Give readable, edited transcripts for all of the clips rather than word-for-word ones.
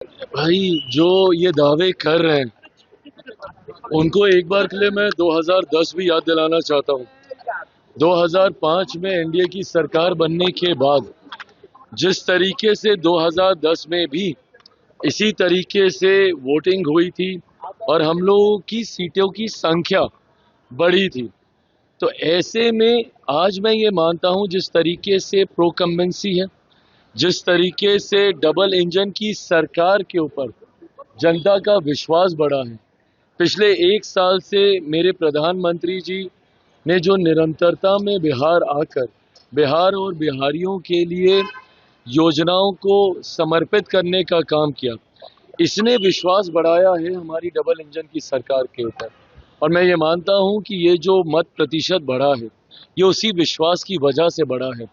भाई, जो ये दावे कर रहे हैं उनको एक बार के लिए मैं 2010 भी याद दिलाना चाहता हूँ। 2005 में एनडीए की सरकार बनने के बाद जिस तरीके से 2010 में भी इसी तरीके से वोटिंग हुई थी और हम लोगों की सीटों की संख्या बढ़ी थी, तो ऐसे में आज मैं ये मानता हूँ जिस तरीके से प्रोकम्बेंसी है, जिस तरीके से डबल इंजन की सरकार के ऊपर जनता का विश्वास बढ़ा है। पिछले एक साल से मेरे प्रधानमंत्री जी ने जो निरंतरता में बिहार आकर बिहार और बिहारियों के लिए योजनाओं को समर्पित करने का काम किया, इसने विश्वास बढ़ाया है हमारी डबल इंजन की सरकार के ऊपर। और मैं ये मानता हूं कि ये जो मत प्रतिशत बढ़ा है ये उसी विश्वास की वजह से बढ़ा है।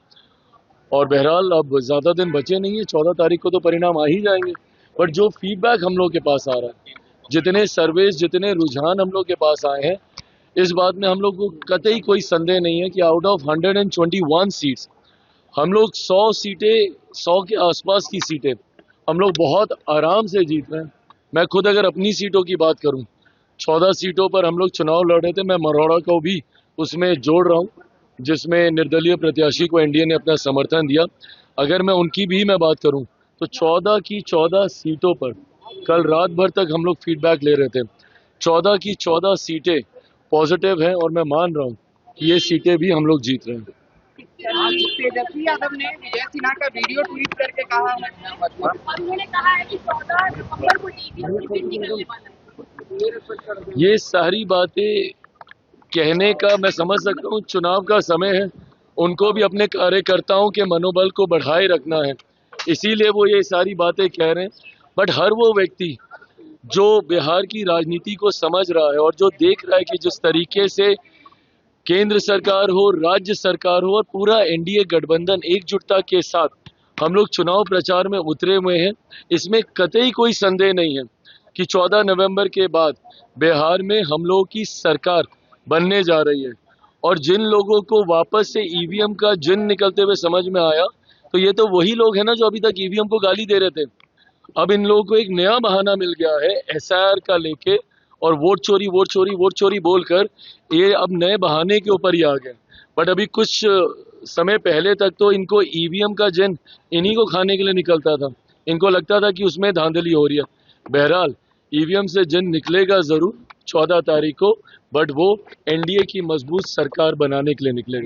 और बहरहाल अब ज़्यादा दिन बचे नहीं है, 14 तारीख को तो परिणाम आ ही जाएंगे। बट जो फीडबैक हम लोग के पास आ रहा है, जितने सर्वेस, जितने रुझान हम लोग के पास आए हैं, इस बात में हम लोग को कतई कोई संदेह नहीं है कि आउट ऑफ 121 सीट्स हम लोग 100 सीटें, 100 के आसपास की सीटें हम लोग बहुत आराम से जीत रहे हैं। मैं खुद अगर अपनी सीटों की बात करूं, 14 सीटों पर हम लोग चुनाव लड़ रहे थे, मैं मरौड़ा को भी उसमें जोड़ रहा हूं जिसमें निर्दलीय प्रत्याशी को एनडीए ने अपना समर्थन दिया। अगर मैं उनकी भी मैं बात करूं तो 14 की 14 सीटों पर कल रात भर तक हम लोग फीडबैक ले रहे थे। 14 की 14 सीटें पॉजिटिव हैं और मैं मान रहा हूं कि ये सीटें भी हम लोग जीत रहे हैं। आज तेजस्वी यादव ने विजय सिन्हा का वीडियो ट्वीट करके कहा है और उन्होंने कहा है कि 14 नवंबर को टिकट निकलने वाला है। ये सारी बातें कहने का मैं समझ सकता हूँ, चुनाव का समय है, उनको भी अपने कार्यकर्ताओं के मनोबल को बढ़ाए रखना है, इसीलिए वो ये सारी बातें कह रहे हैं। बट हर वो व्यक्ति जो बिहार की राजनीति को समझ रहा है और जो देख रहा है कि जिस तरीके से केंद्र सरकार हो, राज्य सरकार हो और पूरा एनडीए गठबंधन एकजुटता के साथ हम लोग चुनाव प्रचार में उतरे हुए हैं, इसमें कतई कोई संदेह नहीं है कि 14 नवंबर के बाद बिहार में हम लोगों की सरकार बनने जा रही है। और जिन लोगों को वापस से ईवीएम का जिन निकलते हुए समझ में आया, तो ये तो वही लोग हैं ना जो अभी तक ईवीएम को गाली दे रहे थे। अब इन लोगों को एक नया बहाना मिल गया है एसआईआर का लेके, और वोट चोरी वोट चोरी वोट चोरी बोलकर ये अब नए बहाने के ऊपर ही आ गए। बट अभी कुछ समय पहले तक तो इनको ईवीएम का जिन इन्हीं को खाने के लिए निकलता था, इनको लगता था कि उसमें धांधली हो रही है। बहरहाल ईवीएम से जिन निकलेगा जरूर 14 तारीख को, बट वो एनडीए की मजबूत सरकार बनाने के लिए निकलेगा।